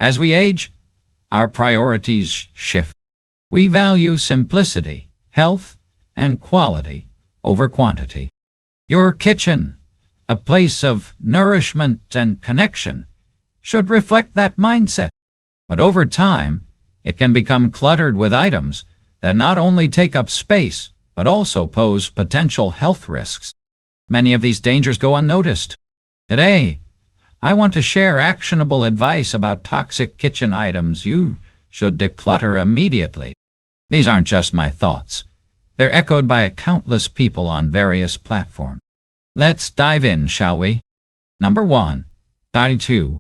As we age, our priorities shift. We value simplicity, health, and quality over quantity. Your kitchen, a place of nourishment and connection, should reflect that mindset. But over time, it can become cluttered with items that not only take up space, but also pose potential health risks. Many of these dangers go unnoticed. Today, I want to share actionable advice about toxic kitchen items you should declutter immediately. These aren't just my thoughts. They're echoed by countless people on various platforms. Let's dive in, shall we? Number 1. 32.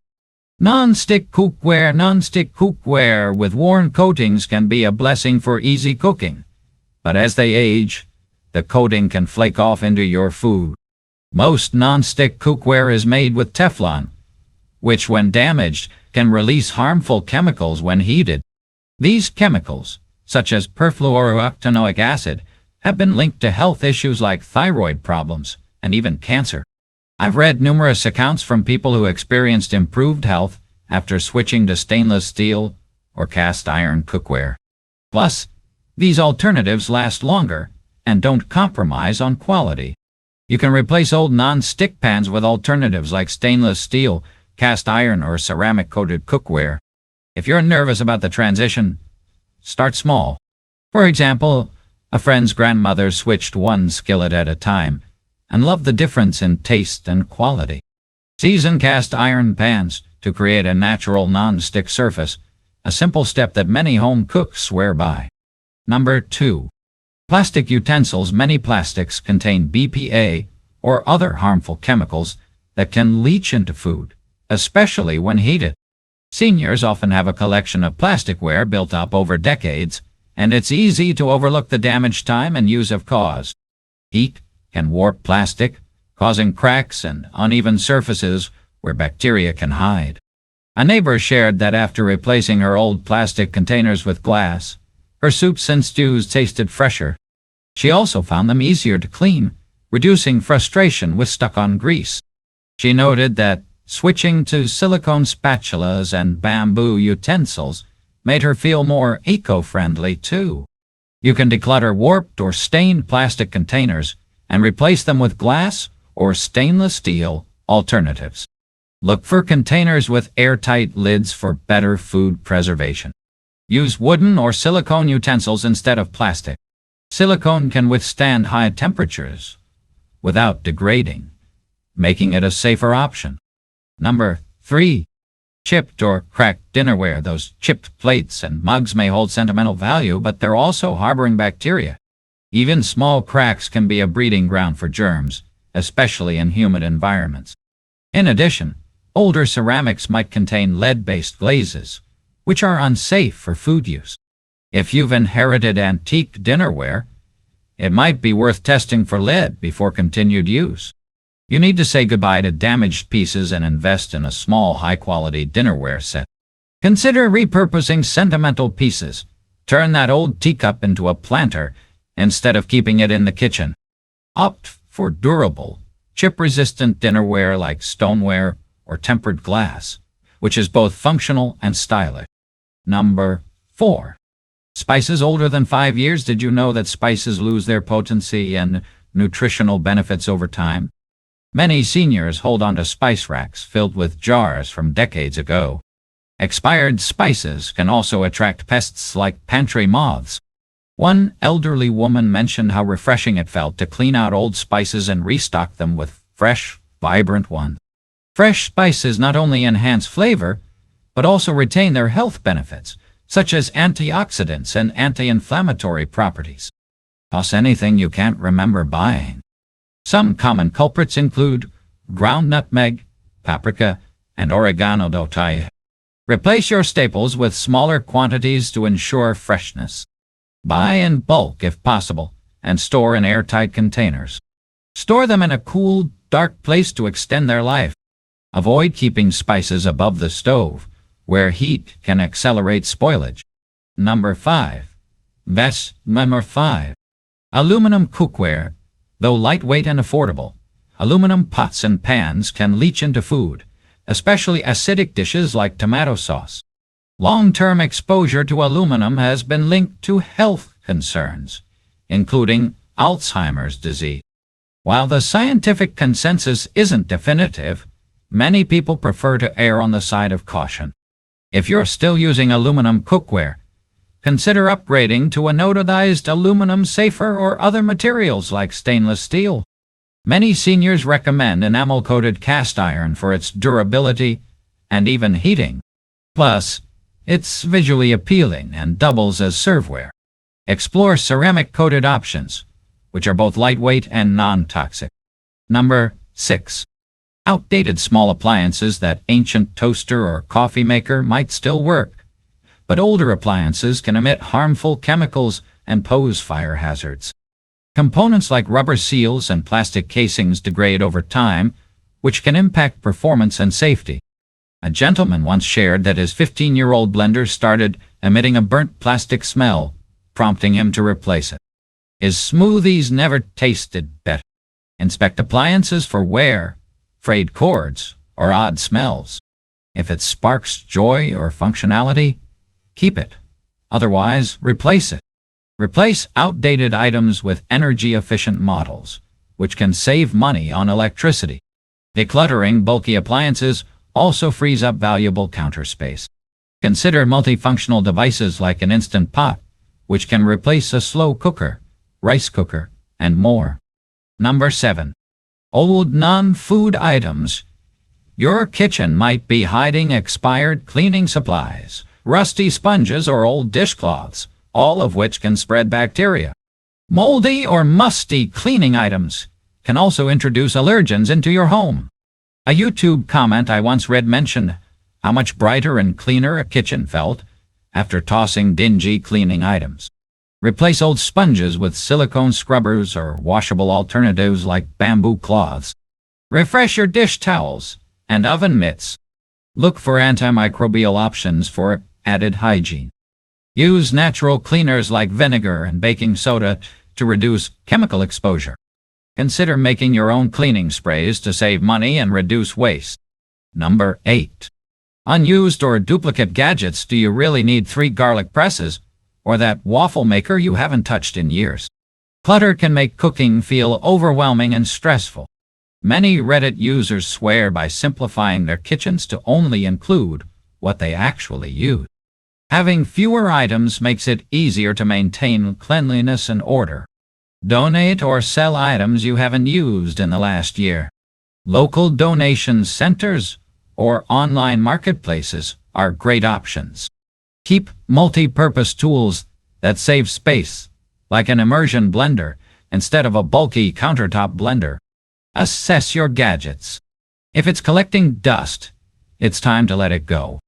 Non-stick cookware. Non-stick cookware with worn coatings can be a blessing for easy cooking. But as they age, the coating can flake off into your food. Most non-stick cookware is made with Teflon, which when damaged can release harmful chemicals when heated. These chemicals, such as perfluorooctanoic acid, have been linked to health issues like thyroid problems and even cancer. I've read numerous accounts from people who experienced improved health after switching to stainless steel or cast iron cookware. Plus, these alternatives last longer and don't compromise on quality. You can replace old non-stick pans with alternatives like stainless steel, cast iron, or ceramic-coated cookware. If you're nervous about the transition, start small. For example, a friend's grandmother switched one skillet at a time and loved the difference in taste and quality. Season cast iron pans to create a natural non-stick surface, a simple step that many home cooks swear by. Number 2. Plastic utensils. Many plastics contain BPA or other harmful chemicals that can leach into food, especially when heated. Seniors often have a collection of plasticware built up over decades, and it's easy to overlook the damage time and use have caused. Heat can warp plastic, causing cracks and uneven surfaces where bacteria can hide. A neighbor shared that after replacing her old plastic containers with glass, her soups and stews tasted fresher. She also found them easier to clean, reducing frustration with stuck-on grease. She noted that switching to silicone spatulas and bamboo utensils made her feel more eco-friendly too. You can declutter warped or stained plastic containers and replace them with glass or stainless steel alternatives. Look for containers with airtight lids for better food preservation. Use wooden or silicone utensils instead of plastic. Silicone can withstand high temperatures without degrading, making it a safer option. Number 3. Chipped or cracked dinnerware. Those chipped plates and mugs may hold sentimental value, but they're also harboring bacteria. Even small cracks can be a breeding ground for germs, especially in humid environments. In addition, older ceramics might contain lead-based glazes, which are unsafe for food use. If you've inherited antique dinnerware, it might be worth testing for lead before continued use. You need to say goodbye to damaged pieces and invest in a small, high-quality dinnerware set. Consider repurposing sentimental pieces. Turn that old teacup into a planter instead of keeping it in the kitchen. Opt for durable, chip-resistant dinnerware like stoneware or tempered glass, which is both functional and stylish. Number 4. Spices older than 5 years. Did you know that spices lose their potency and nutritional benefits over time? Many seniors hold on to spice racks filled with jars from decades ago. Expired spices can also attract pests like pantry moths. One elderly woman mentioned how refreshing it felt to clean out old spices and restock them with fresh, vibrant ones. Fresh spices not only enhance flavor, but also retain their health benefits, such as antioxidants and anti-inflammatory properties. Toss anything you can't remember buying. Some common culprits include ground nutmeg, paprika, and oregano dotai. Replace your staples with smaller quantities to ensure freshness. Buy in bulk if possible, and store in airtight containers. Store them in a cool, dark place to extend their life. Avoid keeping spices above the stove, where heat can accelerate spoilage. Number 5. Number 5. Aluminum cookware. Though lightweight and affordable, aluminum pots and pans can leach into food, especially acidic dishes like tomato sauce. Long-term exposure to aluminum has been linked to health concerns, including Alzheimer's disease. While the scientific consensus isn't definitive, many people prefer to err on the side of caution. If you're still using aluminum cookware, consider upgrading to anodized aluminum safer or other materials like stainless steel. Many seniors recommend enamel-coated cast iron for its durability and even heating. Plus, it's visually appealing and doubles as serveware. Explore ceramic-coated options, which are both lightweight and non-toxic. Number 6. Outdated small appliances. That ancient toaster or coffee maker might still work, but older appliances can emit harmful chemicals and pose fire hazards. Components like rubber seals and plastic casings degrade over time, which can impact performance and safety. A gentleman once shared that his 15-year-old blender started emitting a burnt plastic smell, prompting him to replace it. His smoothies never tasted better. Inspect appliances for wear, frayed cords, or odd smells. If it sparks joy or functionality, keep it. Otherwise, replace it. Replace outdated items with energy-efficient models, which can save money on electricity. Decluttering bulky appliances also frees up valuable counter space. Consider multifunctional devices like an Instant Pot, which can replace a slow cooker, rice cooker, and more. Number 7. Old non-food items. Your kitchen might be hiding expired cleaning supplies, rusty sponges, or old dishcloths, all of which can spread bacteria. Moldy or musty cleaning items can also introduce allergens into your home. A YouTube comment I once read mentioned how much brighter and cleaner a kitchen felt after tossing dingy cleaning items. Replace old sponges with silicone scrubbers or washable alternatives like bamboo cloths. Refresh your dish towels and oven mitts. Look for antimicrobial options for added hygiene. Use natural cleaners like vinegar and baking soda to reduce chemical exposure. Consider making your own cleaning sprays to save money and reduce waste. Number 8. Unused or duplicate gadgets. Do you really need 3 garlic presses or that waffle maker you haven't touched in years? Clutter can make cooking feel overwhelming and stressful. Many Reddit users swear by simplifying their kitchens to only include what they actually use. Having fewer items makes it easier to maintain cleanliness and order. Donate or sell items you haven't used in the last year. Local donation centers or online marketplaces are great options. Keep multi-purpose tools that save space, like an immersion blender instead of a bulky countertop blender. Assess your gadgets. If it's collecting dust, it's time to let it go.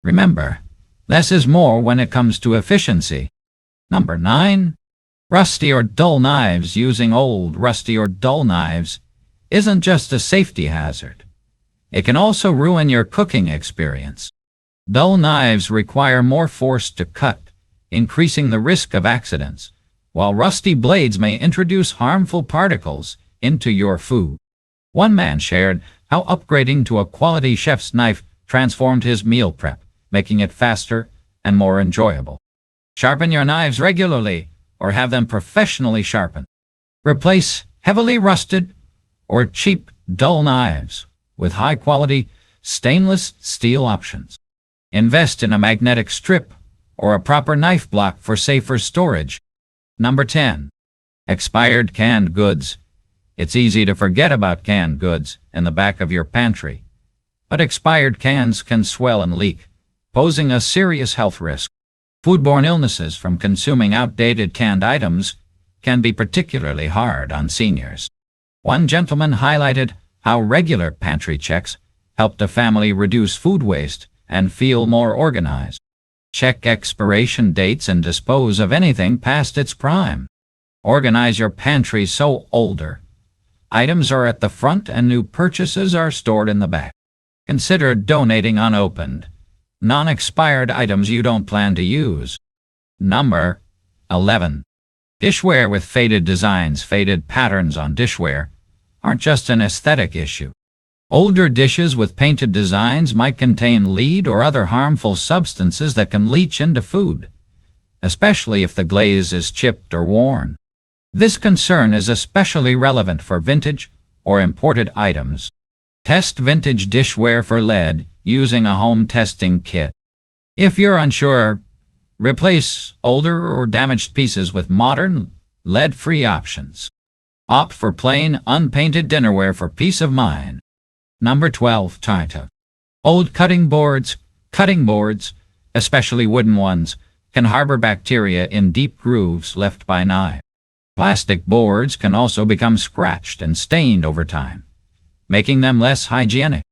Remember, less is more when it comes to efficiency. Number 9. Rusty or dull knives. Using old, rusty, or dull knives isn't just a safety hazard. It can also ruin your cooking experience. Dull knives require more force to cut, increasing the risk of accidents, while rusty blades may introduce harmful particles into your food. One man shared how upgrading to a quality chef's knife transformed his meal prep, making it faster and more enjoyable. Sharpen your knives regularly or have them professionally sharpened. Replace heavily rusted or cheap dull knives with high-quality stainless steel options. Invest in a magnetic strip or a proper knife block for safer storage. Number 10. Expired canned goods. It's easy to forget about canned goods in the back of your pantry, but expired cans can swell and leak, posing a serious health risk. Foodborne illnesses from consuming outdated canned items can be particularly hard on seniors. One gentleman highlighted how regular pantry checks helped a family reduce food waste and feel more organized. Check expiration dates and dispose of anything past its prime. Organize your pantry so older items are at the front and new purchases are stored in the back. Consider donating unopened, non-expired items you don't plan to use. Number 11. Dishware with faded designs. Faded patterns on dishware aren't just an aesthetic issue. Older dishes with painted designs might contain lead or other harmful substances that can leach into food, especially if the glaze is chipped or worn. This concern is especially relevant for vintage or imported items. Test vintage dishware for lead using a home testing kit. If you're unsure, replace older or damaged pieces with modern, lead-free options. Opt for plain, unpainted dinnerware for peace of mind. Number 12. Tarta. Old cutting boards, especially wooden ones, can harbor bacteria in deep grooves left by knives. Plastic boards can also become scratched and stained over time, making them less hygienic.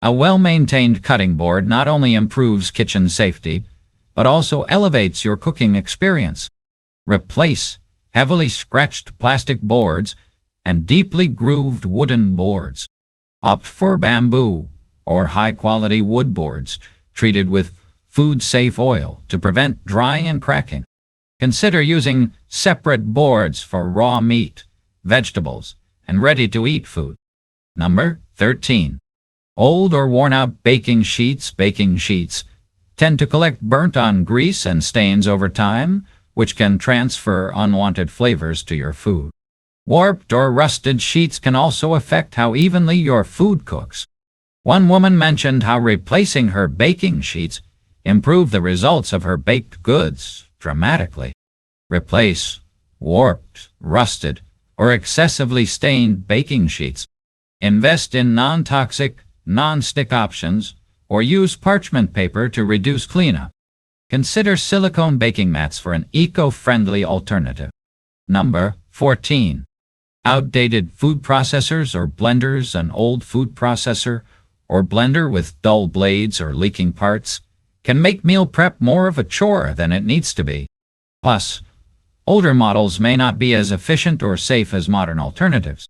A well-maintained cutting board not only improves kitchen safety, but also elevates your cooking experience. Replace heavily scratched plastic boards and deeply grooved wooden boards. Opt for bamboo or high-quality wood boards treated with food-safe oil to prevent drying and cracking. Consider using separate boards for raw meat, vegetables, and ready-to-eat food. Number 13. Old or worn-out baking sheets. Baking sheets tend to collect burnt-on grease and stains over time, which can transfer unwanted flavors to your food. Warped or rusted sheets can also affect how evenly your food cooks. One woman mentioned how replacing her baking sheets improved the results of her baked goods dramatically. Replace warped, rusted, or excessively stained baking sheets. Invest in non-toxic, non-stick options, or use parchment paper to reduce cleanup. Consider silicone baking mats for an eco-friendly alternative. Number 14. Outdated food processors or blenders. An old food processor or blender with dull blades or leaking parts can make meal prep more of a chore than it needs to be. Plus, older models may not be as efficient or safe as modern alternatives.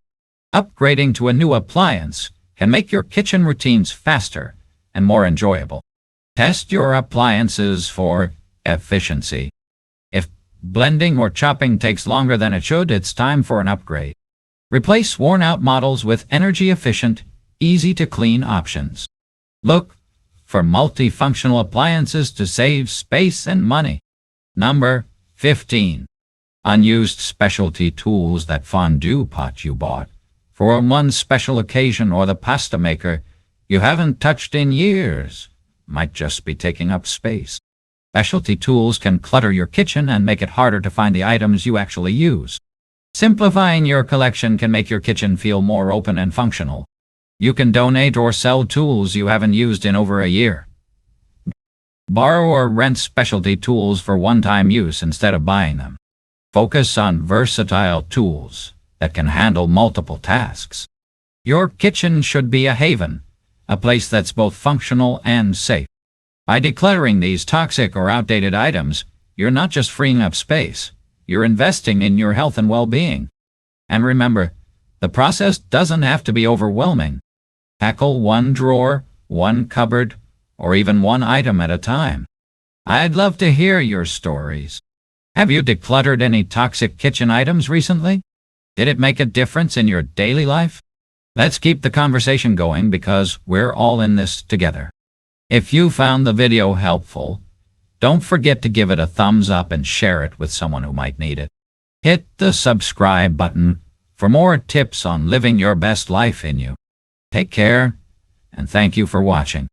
Upgrading to a new appliance can make your kitchen routines faster and more enjoyable. Test your appliances for efficiency. If blending or chopping takes longer than it should, it's time for an upgrade. Replace worn-out models with energy-efficient, easy-to-clean options. Look for multifunctional appliances to save space and money. Number 15. Unused specialty tools. That fondue pot you bought for one special occasion or the pasta maker you haven't touched in years might just be taking up space. Specialty tools can clutter your kitchen and make it harder to find the items you actually use. Simplifying your collection can make your kitchen feel more open and functional. You can donate or sell tools you haven't used in over a year. Borrow or rent specialty tools for one-time use instead of buying them. Focus on versatile tools that can handle multiple tasks. Your kitchen should be a haven, a place that's both functional and safe. By decluttering these toxic or outdated items, you're not just freeing up space, you're investing in your health and well-being. And remember, the process doesn't have to be overwhelming. Tackle one drawer, one cupboard, or even one item at a time. I'd love to hear your stories. Have you decluttered any toxic kitchen items recently? Did it make a difference in your daily life? Let's keep the conversation going because we're all in this together. If you found the video helpful, don't forget to give it a thumbs up and share it with someone who might need it. Hit the subscribe button for more tips on living your best life in you. Take care, and thank you for watching.